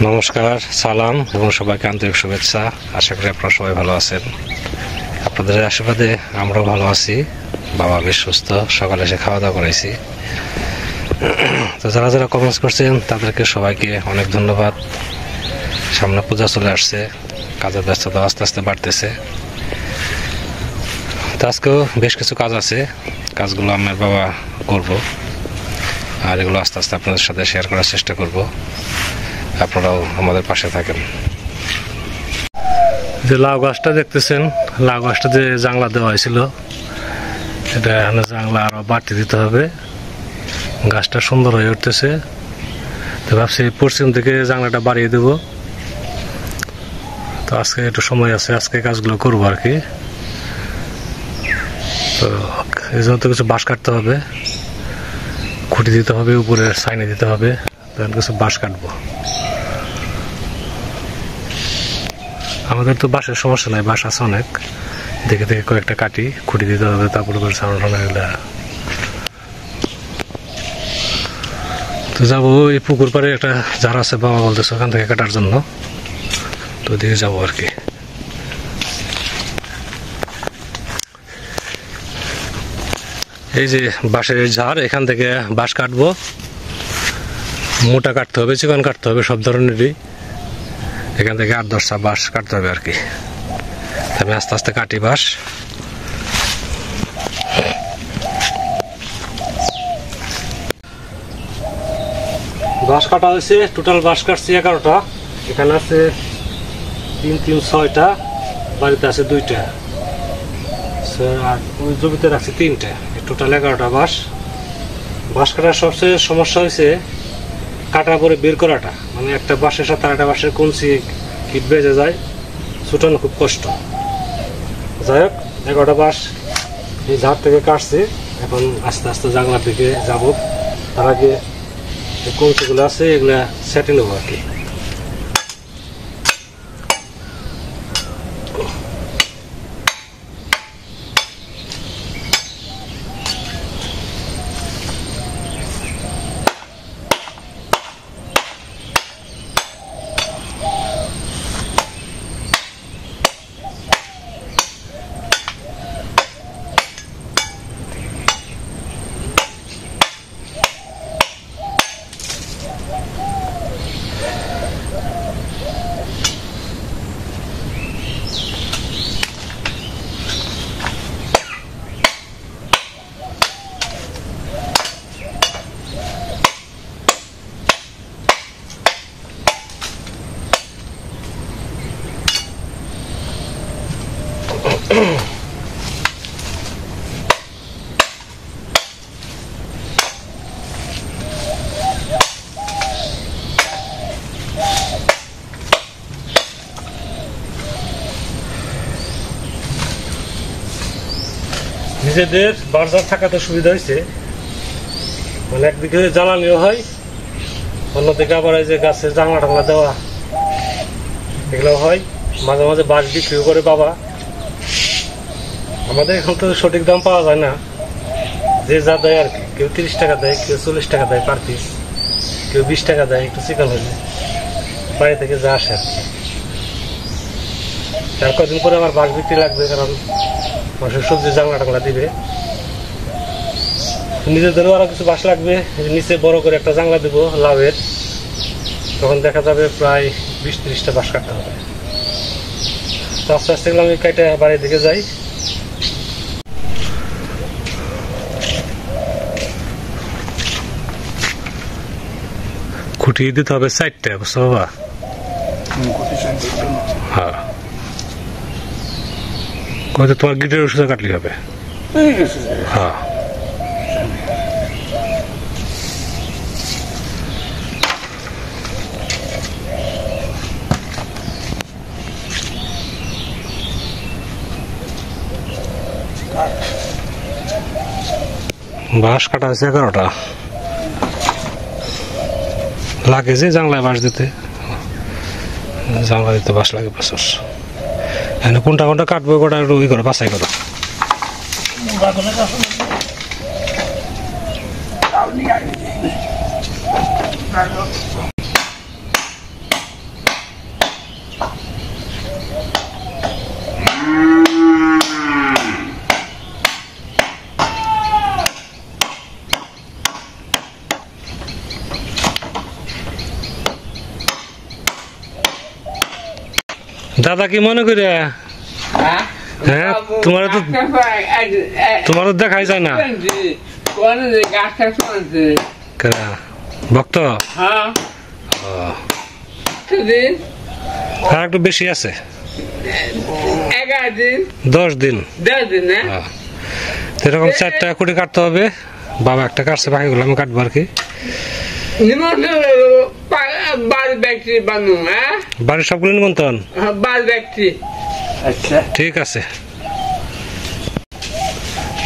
নমস্কার, সালাম এবং সবাইকে আন্তরিক শুভেচ্ছা। আশা করি আপনারা সবাই ভালো আছেন। আপনাদের আশীর্বাদে আমরাও ভালো আছি। বাবা বেশ সুস্থ, সকালে এসে খাওয়া দাওয়া করাইছি। তো যারা যারা কমেন্টস করছেন তাদেরকে সবাইকে অনেক ধন্যবাদ। সামনে পূজা চলে আসছে, কাজের ব্যস্ততা আস্তে আস্তে বাড়তেছে। তো আজকেও বেশ কিছু কাজ আছে, কাজগুলো আমার বাবা করব, আর এগুলো আস্তে আস্তে আপনাদের সাথে শেয়ার করার চেষ্টা করব। আপনারাও আমাদের পাশে থাকেন। যে লাউ গাছটা দেখতেছেন, লাউ গাছটা যে জাংলা দেওয়া হয়েছিল, এটা এখানে জাংলা আরো বাড়তি দিতে হবে। গাছটা সুন্দর হয়ে উঠতেছে, তো ভাবছি পশ্চিম থেকে জাংলাটা বাড়িয়ে দেব। তো আজকে একটু সময় আছে, আজকে কাজগুলো করবো আর কি। তো এই জন্য তো কিছু বাঁশ কাটতে হবে, খুঁটি দিতে হবে, উপরে সাইনে দিতে হবে, তখন কিছু বাঁশ কাটবো। আমাদের তো বাঁশের সমস্যা নাই, বাঁশ আছে অনেক, দেখে দেখে কয়েকটা কাটি, খুঁটি দিতে হবে, তারপরে করে সামনে এগুলা। তো যাবো এই পুকুর পাড়ে একটা ঝাড় আছে, বাবা বলতেছে ওখান থেকে কাটার জন্য, তো দিয়ে যাবো আর কি। এই যে বাঁশের ঝাড়, এখান থেকে বাঁশ কাটবো। মোটা কাটতে হবে, চিকন কাটতে হবে, সব ধরনেরই। এখান থেকে 8-10টা বাঁশ কাটতে হবে আর কি। আমি আস্তে আস্তে কাটি বাঁশ। বাঁশ কাটা হয়েছে, টোটাল বাঁশ কাটছি 11টা। এখানে আছে 3, 6টা, বাড়িতে আছে 2টা, আর ওই জমিতে রাখছি 3টা, টোটাল 11টা বাঁশ। বাঁশ কাটার সবচেয়ে সমস্যা হয়েছে কাটার পরে বের করাটা, মানে একটা বাঁশের সাথে আরেকটা বাঁশের কঞ্চি হিট বেজে যায়, ছুটানো খুব কষ্ট। যাই হোক, 11টা বাঁশ এই ঝাড় থেকে কাটছি। এখন আস্তে আস্তে জাংলার দিকে যাব। তার আগে যে কঞ্চিগুলো আছে এগুলা সেটে নেবো আর কি। নিজেদের বাজার থাকাতে সুবিধা হয়েছে, মানে একদিকে জ্বালানিও হয়, অন্যদিকে আবার এই যে গাছের জাংলা টাংলা দেওয়া এগুলো হয়। মাঝে মাঝে বাঁশ বিক্রিও করে বাবা। আমাদের এখন তো সঠিক দাম পাওয়া যায় না, যে যা দেয় আর কি। কেউ 30 টাকা দেয়, কেউ 40 টাকা দেয় পার পিস, কেউ 20 টাকা দেয় একটু চিকন হলে, বাড়ি থেকে যা আসে আর কি। তার কদিন পরে আমার বাঁশ বিক্রি লাগবে, কারণ মানুষের সবজি জাংলা টাংলা দিবে। নিজেদেরও আরো কিছু বাঁশ লাগবে, নিচে বড় করে একটা জাংলা দেবো লাউয়ের, তখন দেখা যাবে প্রায় 20-30টা বাঁশ কাটতে হবে। তো আস্তে আস্তে আমি কেটে বাড়ির দিকে যাই। খুঁটি দিতে হবে 4টা, বুঝছো বাবা? হ্যাঁ, তোমার গিটের ওষুধ কাটলে হবে। হ্যাঁ, বাঁশ কাটা আছে 11টা। লাগে যে জাংলায় বাঁশ দিতে, জাংলা দিতে বাঁশ লাগে প্রচুর। এখানে কোনটা কোনটা কাটবো গোটা একটু ই করো, বাছাই করো। দাদা কি মনে করে হ্যাঁ তোমার তো দেখাই যায় না ভক্ত আর একটু বেশি আছে 10 দিন এরকম 4টা কুটি কাটতে হবে বাবা একটা কাটছে বাকিগুলো আমি কাটবো আর কি বাড়ির সবগুলো নিমন্ত্রণ ঠিক আছে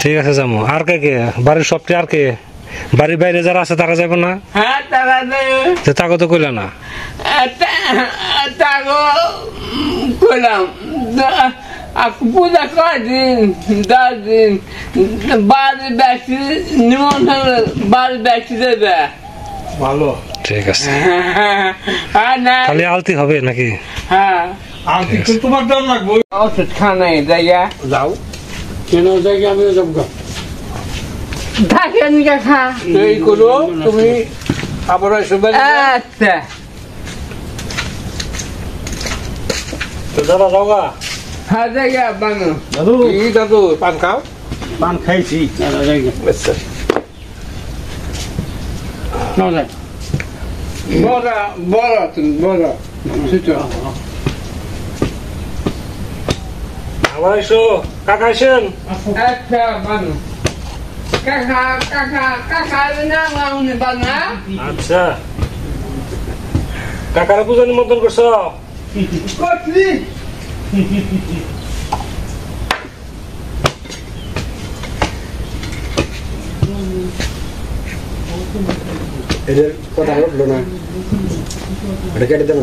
ঠিক আছে যাবো আর কে কে বাড়ির সবটি আর কে বাড়ির বাইরে যারা আছে তারা যাবে না তাকে তো কইলা না পূজা কদিন 10 দিন বাড়ির ব্যক্তি নিমন্ত্রণ বাড়ির ব্যক্তি দেবে ভালো ঠিক আছে খালি আলতি হবে নাকি হ্যাঁ আলতি তোমার দাম লাগবে ওষুধ খানাই জায়গা যাও কেন জায়গা আমি যাবো থাকেন খা এই করো তুমি আবার এসবে আচ্ছা দাদা যাওগা হ্যাঁ জায়গা বানু দাদু কি দাদু পান খাও পান খাইছি আচ্ছা না না বড় তুমি বড় ছোট আবার এসো কাকা আসেন আচ্ছা বানু কাকা না উনি বানা আচ্ছা কাকারা পূজা নিমন্ত্রণ করছো কতলি এদের কথা হলো না এটা কেটে দেন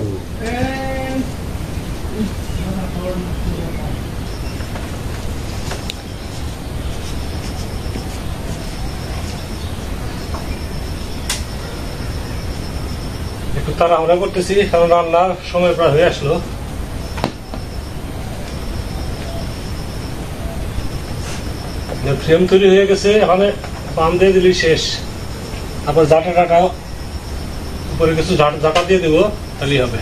একটু তাড়াহুড়া করতেছি কারণ রান্নার সময় প্রায় হয়ে আসলো ফ্রেম তৈরি হয়ে গেছে এখানে পান দিয়ে দিলি শেষ আবার জাটা টাটা উপরে কিছু জাটা দিয়ে দেবো তাহলেই হবে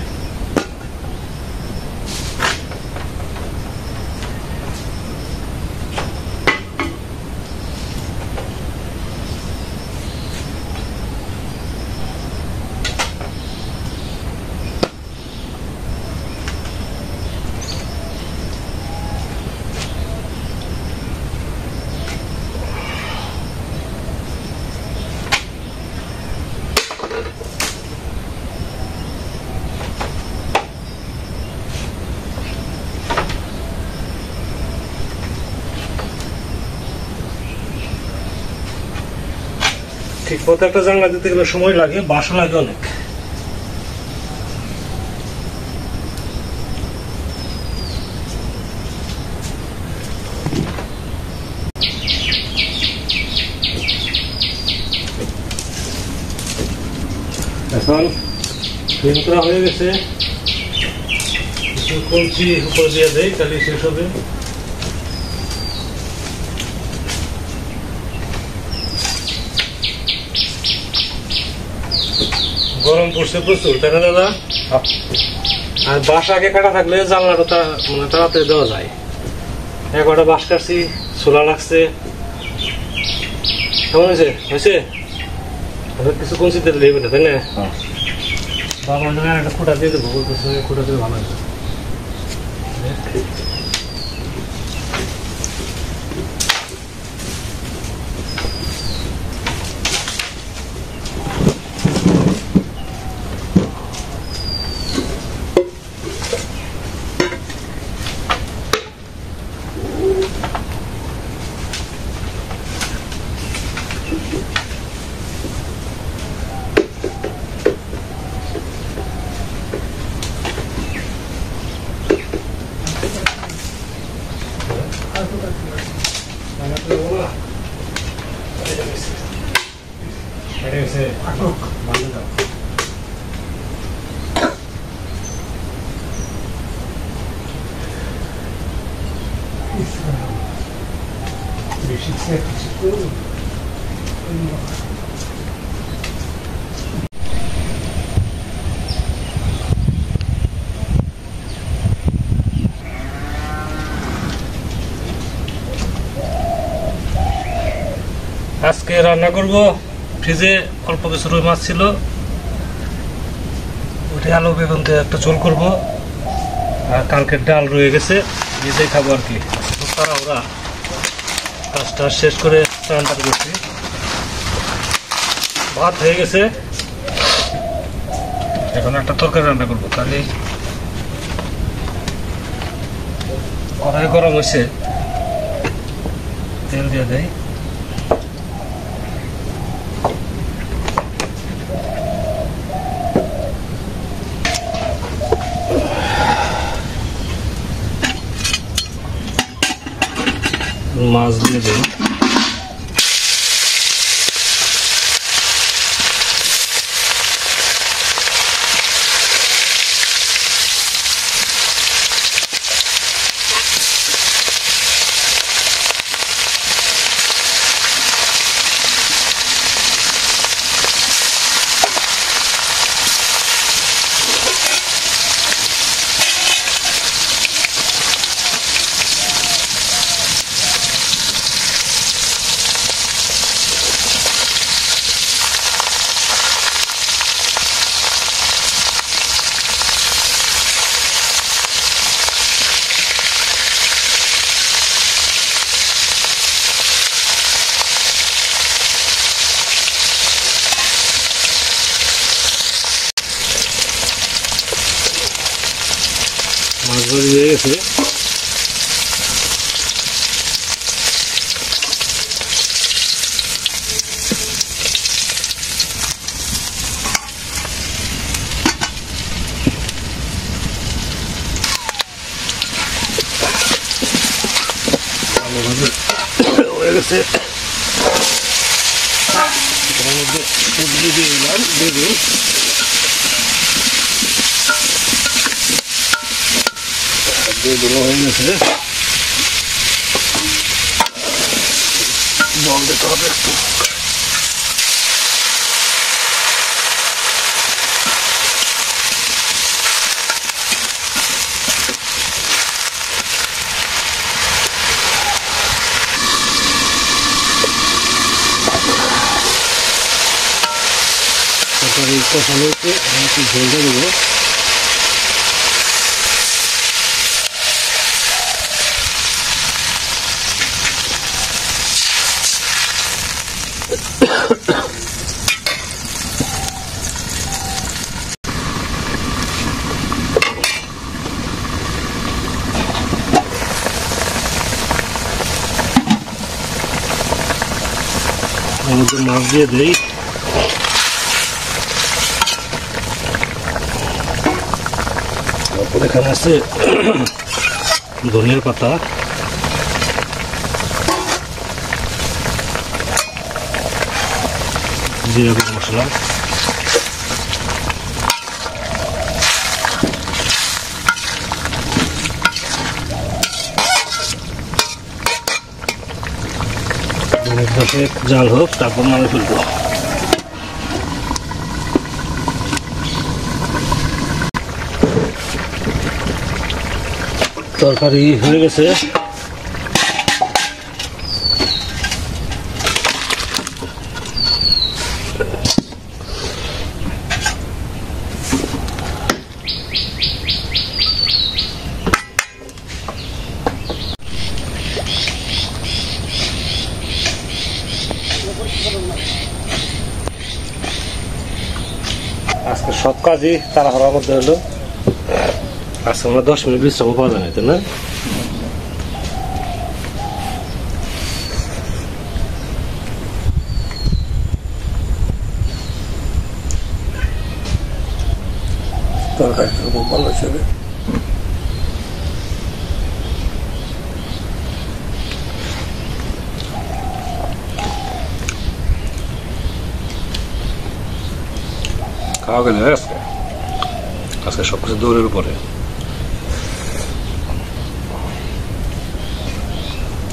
ঠিক মতো একটা জানলা দিতে গেলে সময় লাগে বাসা লাগে অনেক এখন ফ্রেম করা হয়ে গেছে কিছু কলসি উপর দিয়ে দেয় তাহলে শেষ হবে গরম পড়ছে প্রচুর তাই না দাদা আর বাঁশ আগে কাটা থাকলে জানলাটা মানে তাড়াতাড়ি দেওয়া যায় একটা বাঁশ কাটছি ছোলা লাগছে কেমন হয়েছে হয়েছে কিছু কনসিতে দিলে না তাই না বাবা একটা খুঁটা দিয়ে দেবো বলতেছে খুঁটা দিয়ে ভালো হয়েছে আজকে রান্না করব ফ্রিজে অল্প কিছু রুই মাছ ছিল ওটা আলু বেগুন দিয়ে একটা ঝোল করব আর কালকের ডাল রয়ে গেছে নিজেই খাবো আর কি তারা ওরা কাজটা শেষ করে রান্না করছি ভাত হয়ে গেছে এখন একটা তরকারি রান্না করবো তাহলে কড়াই গরম হয়েছে তেল দিয়ে দেয় মাছ দিয়ে দেয় মাছ ভাজি হয়ে গেছে আলু ভাজি হয়ে গেছে এটার মধ্যে সবজি দিয়ে দিলাম বেগুন বেগুন হয়ে গেছে জল দিতে হবে একটু তরকারি কষানো হচ্ছে আমি একটু ঝোল দিয়ে দেবো মধ্যে মাছ দিয়ে দেই তারপর এখানে আছে ধনিয়ার পাতা জিরা গুঁড়ো মশলা জাল হোক তারপর নামে ফেলবো তরকারি হয়ে গেছে আজকে সব কাজই তাড়াহুড়ার মধ্যে হলো আজকে আমরা 10 মিনিট বিশ্রাম পাওয়া যায় না তাই না তরকারিটা খুব ভালো ছিল খাওয়া গেলে আজকে আজকে সবকিছু দৌড়ের উপরে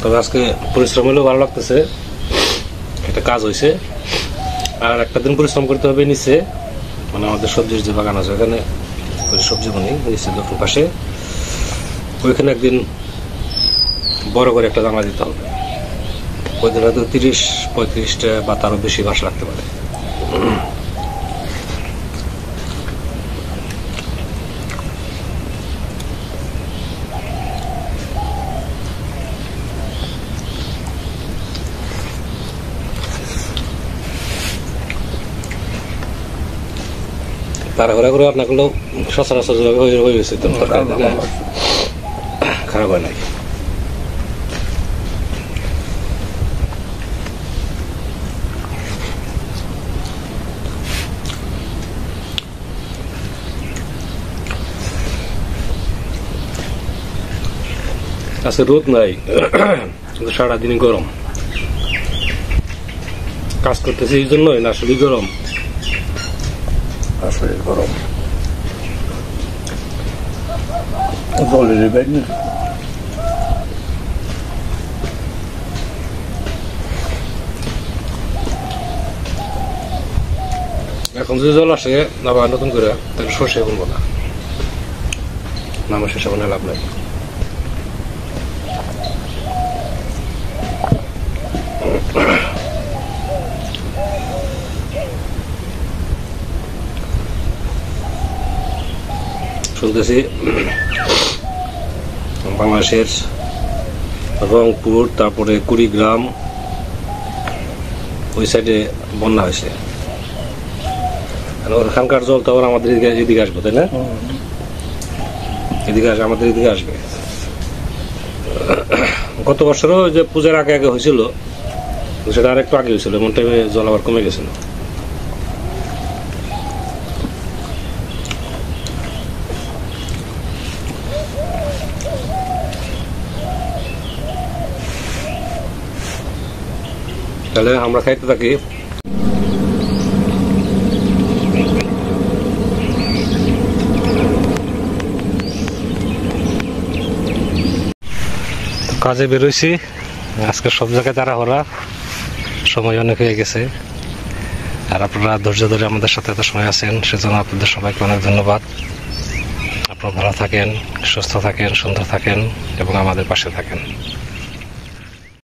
তবে আজকে পরিশ্রম হলেও ভালো লাগতেছে একটা কাজ হয়েছে আর একটা দিন পরিশ্রম করতে হবে নিচে মানে আমাদের সবজির যে বাগান আছে ওখানে সবজি বনি নিচে দক্ষিণ পাশে ওইখানে একদিন বড় করে একটা জানলা দিতে হবে ওই দিন হয়তো 30-35 35টা বা তারও বেশি বাঁশ লাগতে পারে। তাড়াহুড়া করে রান্না করলেও সচরাচর হয়ে গেছে, খারাপ হয় নাই। আজকে রোদ নাই, কিন্তু সারাদিনই গরম। কাজ করতেছি এই জন্যই না, আসলে গরম, আসলে গরম জলের ব্যাগ না। এখন যদি জল আসে আবার নতুন করে, তাহলে সর্ষে বলবো না, নামের শেষে লাভ নাই। শুনতেছি বাংলাদেশের রংপুর, তারপরে কুড়িগ্রাম ওই সাইডে বন্যা হয়েছে। ওখানকার জল তো আবার আমাদের এদিকে আসবে, তাই না? এদিকে আসবে, আমাদের এদিকে আসবে। গত বছরও যে পূজার আগে আগে হয়েছিল, সেটা আরেকটু আগে হয়েছিল, এমন টাইমে জল আবার কমে গেছিল। তাহলে আমরা খাইতে থাকি। কাজে বেরোইছি আজকে, সব জায়গায় তাড়াহুড়া, সময় অনেক হয়ে গেছে। আর আপনারা ধৈর্য ধরে আমাদের সাথে এত সময় আছেন, সেজন্য আপনাদের সবাইকে অনেক ধন্যবাদ। আপনারা ভালো থাকেন, সুস্থ থাকেন, সুন্দর থাকেন এবং আমাদের পাশে থাকেন।